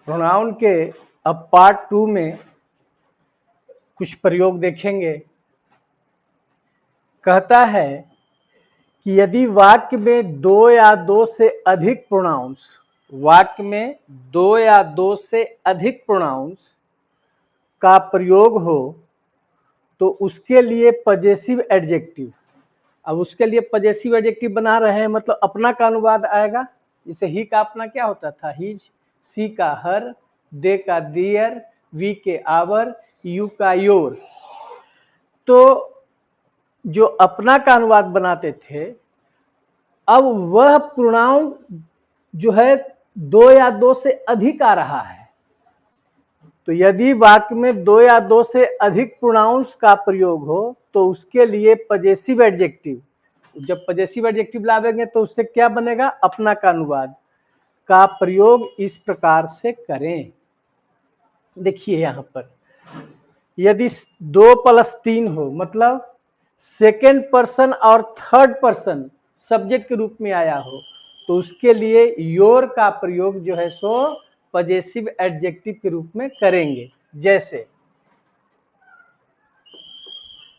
Pronoun के अब part 2 में कुछ प्रयोग देखेंगे। कहता है कि यदि वाक्य में दो या दो से अधिक प्रोनाउंस, वाक्य में दो या दो से अधिक प्रोनाउंस का प्रयोग हो तो उसके लिए पजेसिव एडजेक्टिव, अब उसके लिए पजेसिव एडजेक्टिव बना रहे हैं, मतलब अपना का अनुवाद आएगा। जैसे ही का अपना क्या होता था, हिज, सी का हर, दे का दियर, वी के आवर, यू का योर। तो जो अपना का अनुवाद बनाते थे, अब वह प्रोनाउन जो है दो या दो से अधिक आ रहा है। तो यदि वाक्य में दो या दो से अधिक प्रोनाउंस का प्रयोग हो तो उसके लिए पजेसिव एडजेक्टिव, जब पजेसिव एडजेक्टिव लावेंगे तो उससे क्या बनेगा, अपना का अनुवाद का प्रयोग इस प्रकार से करें। देखिए यहां पर यदि 2 + 3 हो, मतलब सेकेंड पर्सन और थर्ड पर्सन सब्जेक्ट के रूप में आया हो, तो उसके लिए योर का प्रयोग जो है सो पजेसिव एडजेक्टिव के रूप में करेंगे। जैसे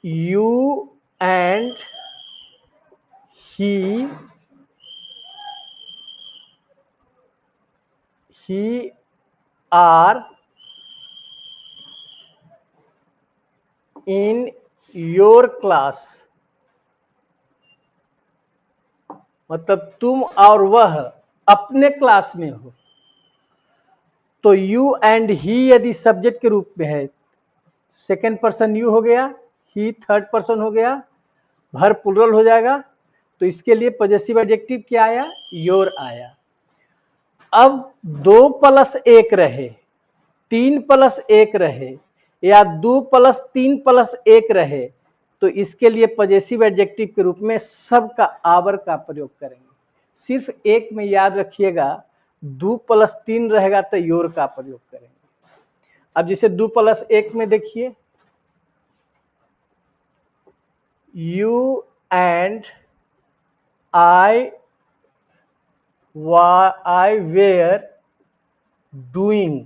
you and he are in your class, मतलब तुम और वह अपने क्लास में हो। तो यू एंड ही यदि सब्जेक्ट के रूप में है, सेकेंड पर्सन यू हो गया, ही थर्ड पर्सन हो गया, भर प्लुरल हो जाएगा, तो इसके लिए पजेसिव एडजेक्टिव क्या आया, योर आया। अब 2 + 1 रहे, 3 + 1 रहे, या 2 + 3 + 1 रहे, तो इसके लिए पजेसिव एडजेक्टिव के रूप में सब का आवर का प्रयोग करेंगे। सिर्फ एक में याद रखिएगा, 2 + 3 रहेगा तो योर का प्रयोग करेंगे। अब जैसे 2 + 1 में देखिए, you and I were doing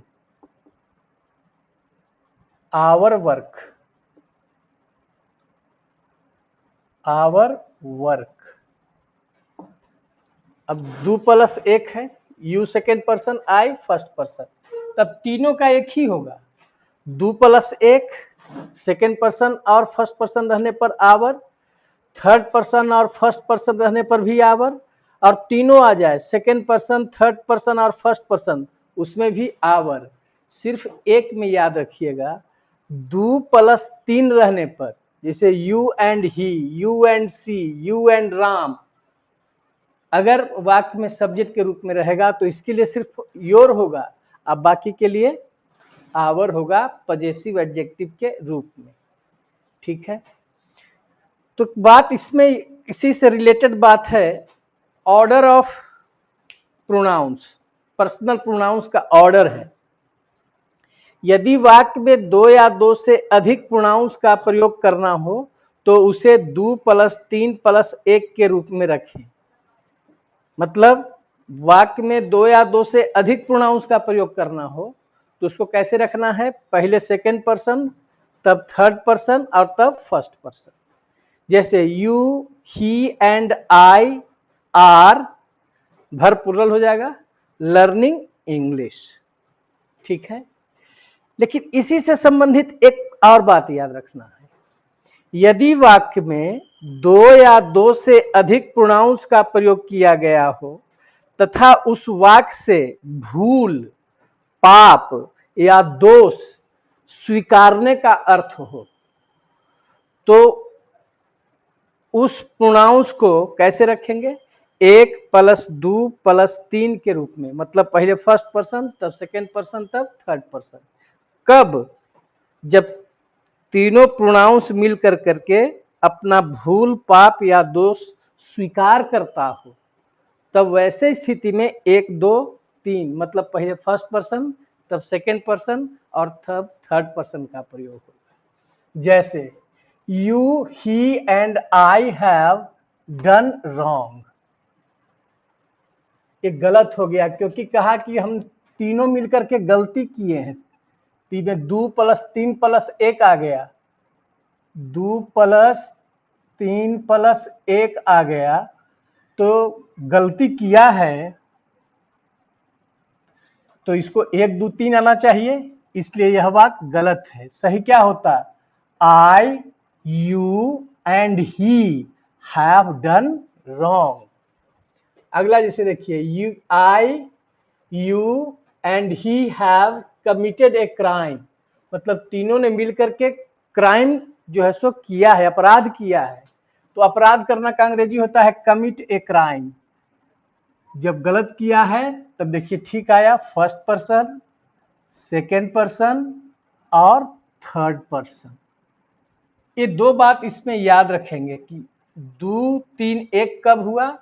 our work, अब 2 + 1 है, you second person, I first person, तब तीनों का एक ही होगा। 2 + 1 सेकेंड पर्सन और फर्स्ट पर्सन रहने पर आवर, थर्ड पर्सन और फर्स्ट पर्सन रहने पर भी आवर, और तीनों आ जाए सेकेंड पर्सन, थर्ड पर्सन और फर्स्ट पर्सन, उसमें भी आवर। सिर्फ एक में याद रखिएगा, 2 + 3 रहने पर, जैसे you and he, you and she, you and Ram, अगर वाक्य में सब्जेक्ट के रूप में रहेगा तो इसके लिए सिर्फ योर होगा, अब बाकी के लिए आवर होगा पजेसिव एडजेक्टिव के रूप में। ठीक है, तो बात इसमें इसी से रिलेटेड बात है, order of pronouns, personal pronouns का ऑर्डर है। यदि वाक्य में 2 या 2 से अधिक प्रोनाउंस का प्रयोग करना हो तो उसे 2 + 3 + 1 के रूप में रखें। मतलब वाक्य में 2 या 2 से अधिक प्रोनाउंस का प्रयोग करना हो तो उसको कैसे रखना है, पहले सेकेंड पर्सन, तब थर्ड पर्सन और तब फर्स्ट पर्सन। जैसे you, he and I R, भर प्लुरल हो जाएगा, लर्निंग इंग्लिश। ठीक है, लेकिन इसी से संबंधित एक और बात याद रखना है, यदि वाक्य में 2 या 2 से अधिक प्रोनाउंस का प्रयोग किया गया हो तथा उस वाक्य से भूल, पाप या दोष स्वीकारने का अर्थ हो तो उस प्रोनाउंस को कैसे रखेंगे, 1 + 2 + 3 के रूप में, मतलब पहले फर्स्ट पर्सन, तब सेकेंड पर्सन, तब थर्ड पर्सन। कब, जब तीनों प्रोनाउंस मिलकर करके अपना भूल, पाप या दोष स्वीकार करता हो, तब वैसे स्थिति में 1 2 3, मतलब पहले फर्स्ट पर्सन, तब सेकेंड पर्सन और तब थर्ड पर्सन का प्रयोग होगा। जैसे you, he and I have done wrong, ये गलत हो गया क्योंकि कहा कि हम तीनों मिलकर के गलती किए हैं। तीन 2 + 3 + 1 आ गया, 2 + 3 + 1 आ गया, तो गलती किया है तो इसको 1 2 3 आना चाहिए, इसलिए यह बात गलत है। सही क्या होता? I you and he have done wrong. अगला जैसे देखिए, you and he have committed a crime, मतलब तीनों ने मिलकर के क्राइम जो है सो किया है, अपराध किया है। तो अपराध करना का अंग्रेजी होता है कमिट ए क्राइम। जब गलत किया है तब देखिए ठीक आया, फर्स्ट पर्सन, सेकेंड पर्सन और थर्ड पर्सन। ये दो बात इसमें याद रखेंगे कि 2 3 1 कब हुआ?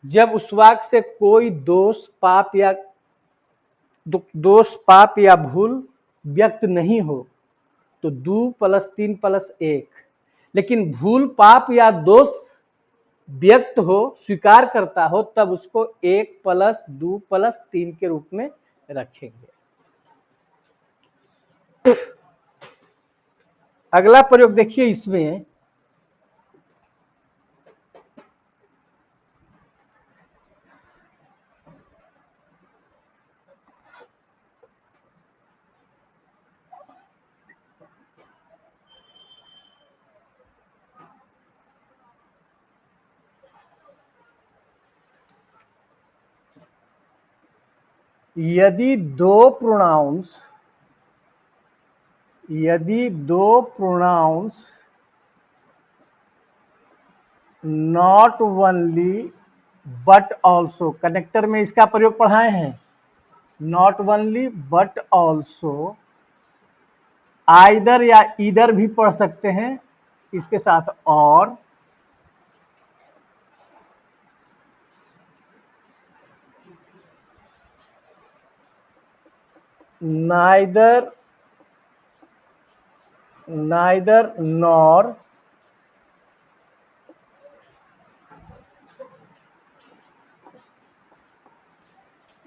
जब उस वाक्य से कोई दोष पाप या भूल व्यक्त नहीं हो, तो 2 + 3 + 1। लेकिन भूल पाप या दोष व्यक्त हो, स्वीकार करता हो, तब उसको 1 + 2 + 3 के रूप में रखेंगे। अगला प्रयोग देखिए इसमें, यदि दो pronouns not only but also, connector में इसका प्रयोग पढ़ाए हैं, not only but also, either या ईदर भी पढ़ सकते हैं इसके साथ, और नाइदर नॉर,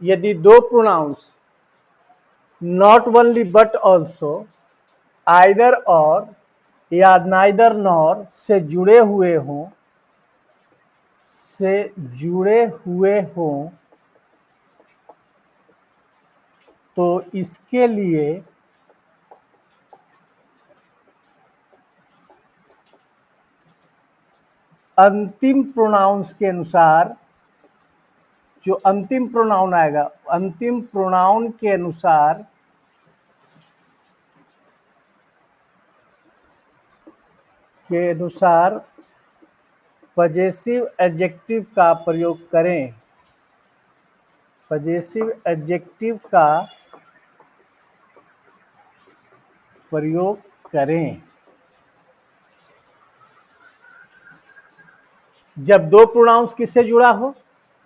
यदि दो pronouns not only but also, either और या नाइदर नॉर से जुड़े हुए हों तो इसके लिए अंतिम प्रोनाउंस के अनुसार, जो अंतिम प्रोनाउन आएगा, अंतिम प्रोनाउन के अनुसार पजेसिव एडजेक्टिव का प्रयोग करें, पजेसिव एडजेक्टिव का प्रयोग करें। जब दो प्रोनाउंस किससे जुड़ा हो?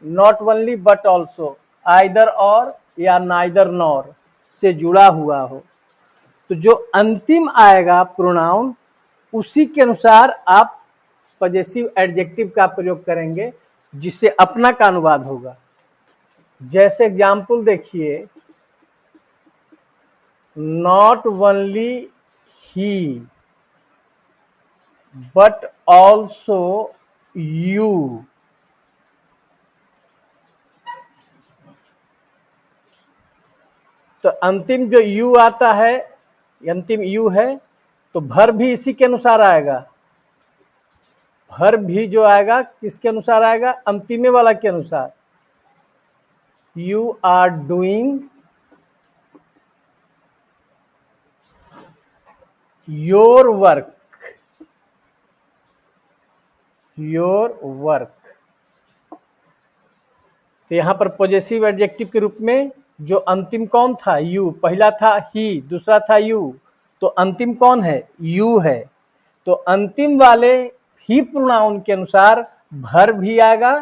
Not only but also, either और या नाइदर नॉर से जुड़ा हुआ हो, तो जो अंतिम आएगा प्रोनाउन, उसी के अनुसार आप पजेसिव एडजेक्टिव का प्रयोग करेंगे, जिससे अपना का अनुवाद होगा। जैसे एग्जाम्पल देखिए, not only he but also you, तो अंतिम जो यू आता है, अंतिम यू है, तो वर्ब भी इसी के अनुसार आएगा। वर्ब भी जो आएगा किसके अनुसार आएगा? अंतिमे वाला के अनुसार। You are doing your work, तो यहां पर पॉजेसिव एडजेक्टिव के रूप में जो अंतिम कौन था? यू। पहला था ही, दूसरा था यू, तो अंतिम कौन है? यू है। तो अंतिम वाले ही प्रोनाउन के अनुसार वर्ब भी आएगा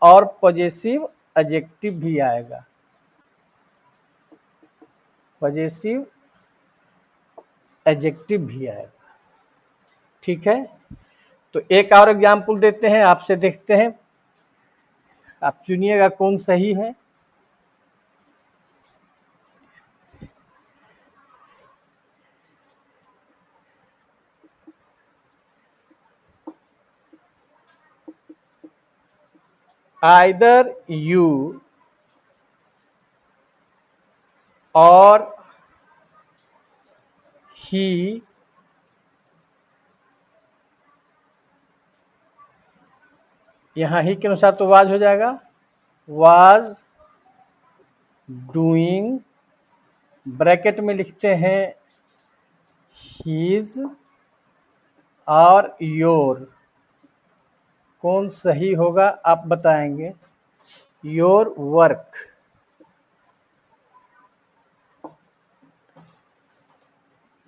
और पॉजेसिव एडजेक्टिव भी आएगा, पॉजेसिव एडजेक्टिव भी आएगा। ठीक है, तो एक और एग्जाम्पल देते हैं आपसे, देखते हैं आप चुनिएगा कौन सही है। आइदर यू और ही यहां ही के अनुसार तो वाज हो जाएगा, वाज डूइंग, ब्रैकेट में लिखते हैं हीज और योर, कौन सही होगा आप बताएंगे। योर वर्क,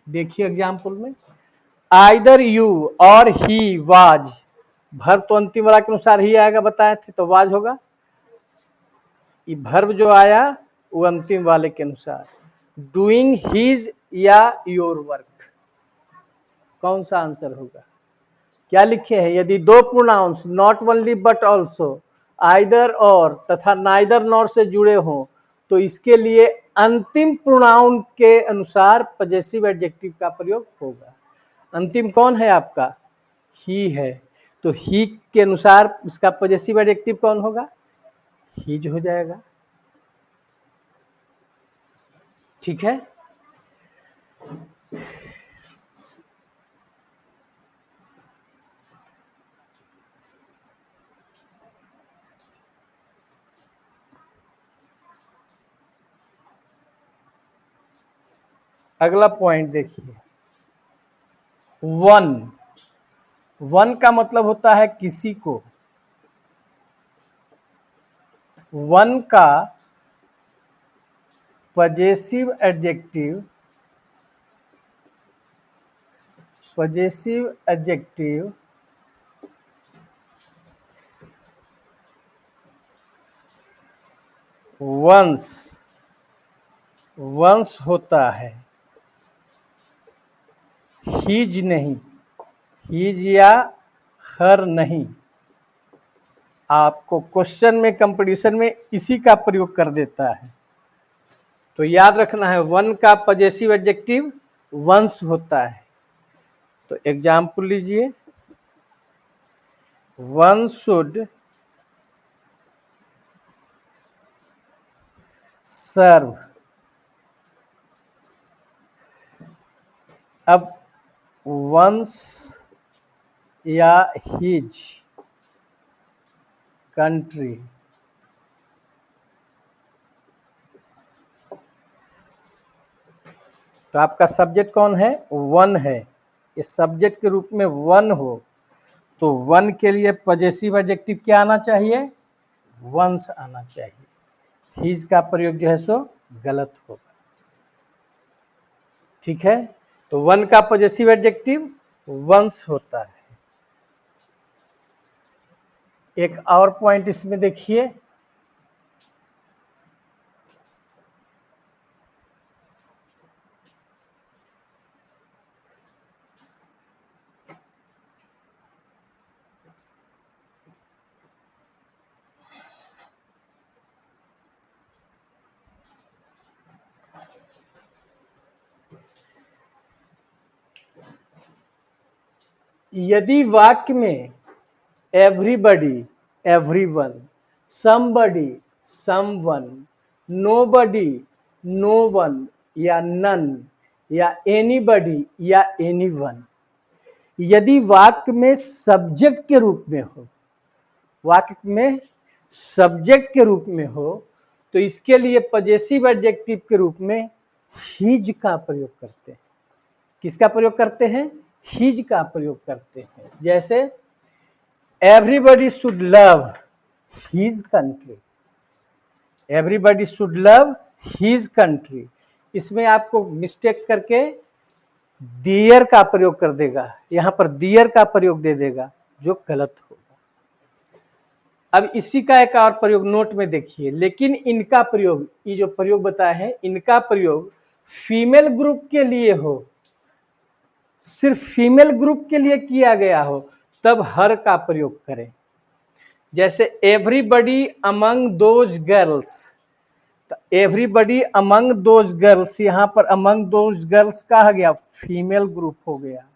देखिए एग्जाम्पल में आइदर यू और ही वाज, भर्ब तो अंतिम वाला के अनुसार ही आएगा बताए थे, तो वाज होगा। ये भर्ब जो आया वो अंतिम वाले के अनुसार, डूइंग हीज या योर वर्क, कौन सा आंसर होगा। क्या लिखे हैं, यदि दो pronouns not only but also, either और तथा नाइदर नॉर से जुड़े हों तो इसके लिए अंतिम प्रोनाउन के अनुसार पजेसिव एडजेक्टिव का प्रयोग होगा। अंतिम कौन है आपका, ही है, तो ही के अनुसार इसका पजेसिव एडजेक्टिव कौन होगा, हीज हो जाएगा। ठीक है, अगला पॉइंट देखिए, वन, वन का मतलब होता है किसी को, वन का possessive adjective, possessive adjective one's, one's होता है, हीज नहीं, हीज या हर नहीं। आपको क्वेश्चन में कंपटीशन में इसी का प्रयोग कर देता है, तो याद रखना है वन का पजेसिव एडजेक्टिव वंस होता है। तो एग्जाम्पल लीजिए, वन शुड सर्व, अब वंस या हिज कंट्री, तो आपका सब्जेक्ट कौन है, वन है, इस सब्जेक्ट के रूप में वन हो तो वन के लिए पजेसिव एडजेक्टिव क्या आना चाहिए, वंस आना चाहिए। हिज का प्रयोग जो है सो गलत होगा। ठीक है, तो वन का पजेसिव एडजेक्टिव वंस होता है। एक और पॉइंट इसमें देखिए, यदि वाक्य में everybody, everyone, somebody, someone, nobody, no one या नन या एनीबडी या एनीवन, यदि वाक्य में सब्जेक्ट के रूप में हो, वाक्य में सब्जेक्ट के रूप में हो तो इसके लिए पजेसिव एडजेक्टिव के रूप में हिज का प्रयोग करते हैं। किसका प्रयोग करते हैं, हिज का प्रयोग करते हैं। जैसे everybody should love his country, everybody should love his country, इसमें आपको मिस्टेक करके दियर का प्रयोग कर देगा, यहां पर दियर का प्रयोग दे देगा जो गलत होगा। अब इसी का एक और प्रयोग नोट में देखिए, लेकिन इनका प्रयोग, ये जो प्रयोग बताए हैं इनका प्रयोग फीमेल ग्रुप के लिए हो, सिर्फ फीमेल ग्रुप के लिए किया गया हो तब हर का प्रयोग करें। जैसे everybody among those girls, everybody among those girls, यहां पर अमंग दोज गर्ल्स कहा गया, फीमेल ग्रुप हो गया।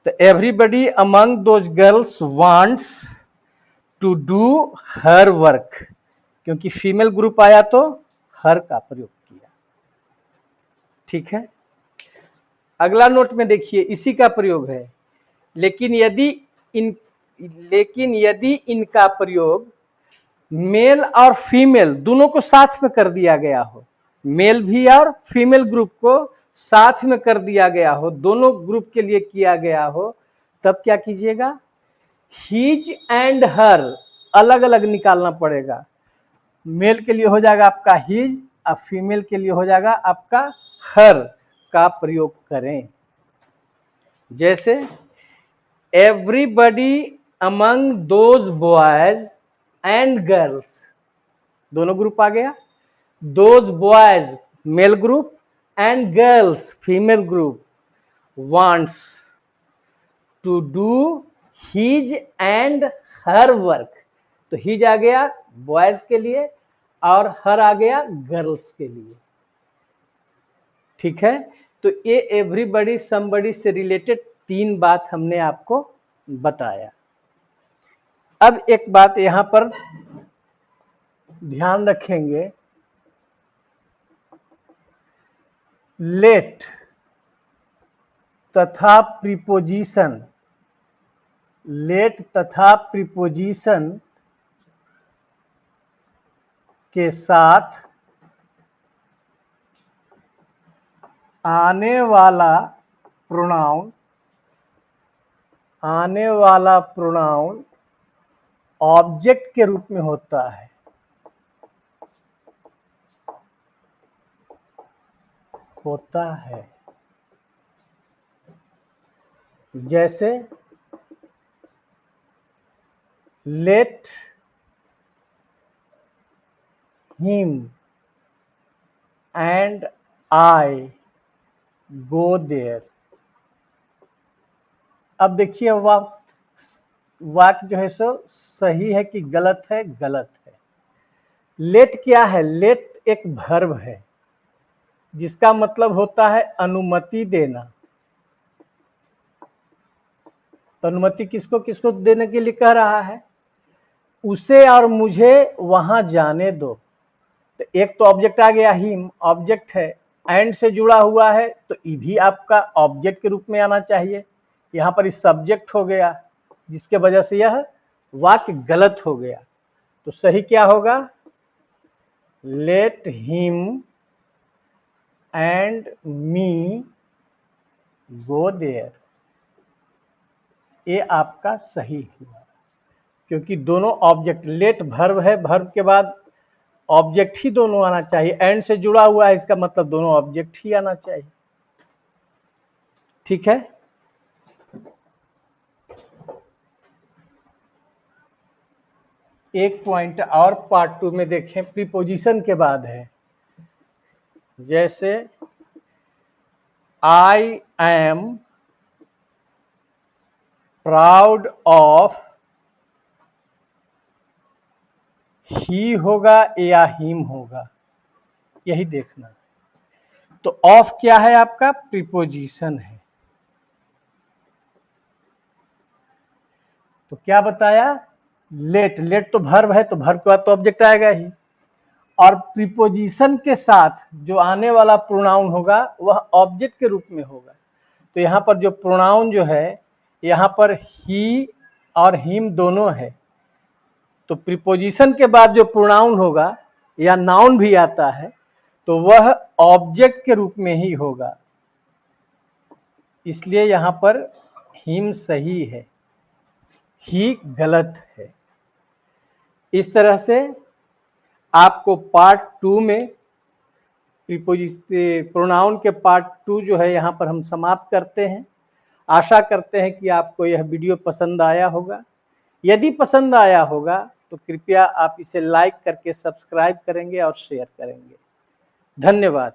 तो everybody among those girls wants to do her work, क्योंकि फीमेल ग्रुप आया तो हर का प्रयोग किया। ठीक है, अगला नोट में देखिए, इसी का प्रयोग है। लेकिन यदि इनका प्रयोग मेल और फीमेल दोनों को साथ में कर दिया गया हो, मेल भी और फीमेल ग्रुप को साथ में कर दिया गया हो, दोनों ग्रुप के लिए किया गया हो, तब क्या कीजिएगा, हिज एंड हर अलग अलग निकालना पड़ेगा। मेल के लिए हो जाएगा आपका हिज और फीमेल के लिए हो जाएगा आपका हर का प्रयोग करें। जैसे everybody among those boys and girls, दोनों ग्रुप आ गया, those boys male group and girls female group wants to do his and her work. तो हिज आ गया बॉयज के लिए और हर आ गया गर्ल्स के लिए। ठीक है, तो ये एवरीबडी समबडी से रिलेटेड 3 बात हमने आपको बताया। अब एक बात यहां पर ध्यान रखेंगे, लेट तथा प्रीपोजिशन, लेट तथा प्रीपोजिशन के साथ आने वाला प्रोनाउन ऑब्जेक्ट के रूप में होता है। जैसे let him and I go there. अब देखिए वाक्य जो है सो सही है कि गलत है, गलत है। लेट क्या है, लेट एक वर्ब है जिसका मतलब होता है अनुमति देना। तो अनुमति किसको किसको देने के लिए कह रहा है, उसे और मुझे वहां जाने दो। तो एक तो ऑब्जेक्ट आ गया, हिम ऑब्जेक्ट है, एंड से जुड़ा हुआ है तो ई भी आपका ऑब्जेक्ट के रूप में आना चाहिए। यहाँ पर इस सब्जेक्ट हो गया जिसके वजह से यह वाक्य गलत हो गया। तो सही क्या होगा, let him and me go there, ये आपका सही हुआ, क्योंकि दोनों ऑब्जेक्ट, लेट वर्ब है, वर्ब के बाद ऑब्जेक्ट ही दोनों आना चाहिए, एंड से जुड़ा हुआ है, इसका मतलब दोनों ऑब्जेक्ट ही आना चाहिए। ठीक है, एक पॉइंट और पार्ट 2 में देखें, प्रीपोजिशन के बाद है। जैसे आई एम प्राउड ऑफ, ही होगा या हिम होगा, यही देखना। तो ऑफ क्या है आपका, प्रीपोजिशन है। तो क्या बताया, लेट, लेट तो वर्ब है, तो वर्ब के बाद तो ऑब्जेक्ट आएगा ही, और प्रीपोजिशन के साथ जो आने वाला प्रोनाउन होगा वह ऑब्जेक्ट के रूप में होगा। तो यहाँ पर जो प्रोनाउन जो है, यहाँ पर ही और हिम दोनों है, तो प्रीपोजिशन के बाद जो प्रोनाउन होगा या नाउन भी आता है तो वह ऑब्जेक्ट के रूप में ही होगा। इसलिए यहाँ पर हिम सही है, ही गलत है। इस तरह से आपको पार्ट 2 में प्रोनाउन के पार्ट 2 जो है यहाँ पर हम समाप्त करते हैं। आशा करते हैं कि आपको यह वीडियो पसंद आया होगा। यदि पसंद आया होगा तो कृपया आप इसे लाइक करके सब्सक्राइब करेंगे और शेयर करेंगे। धन्यवाद।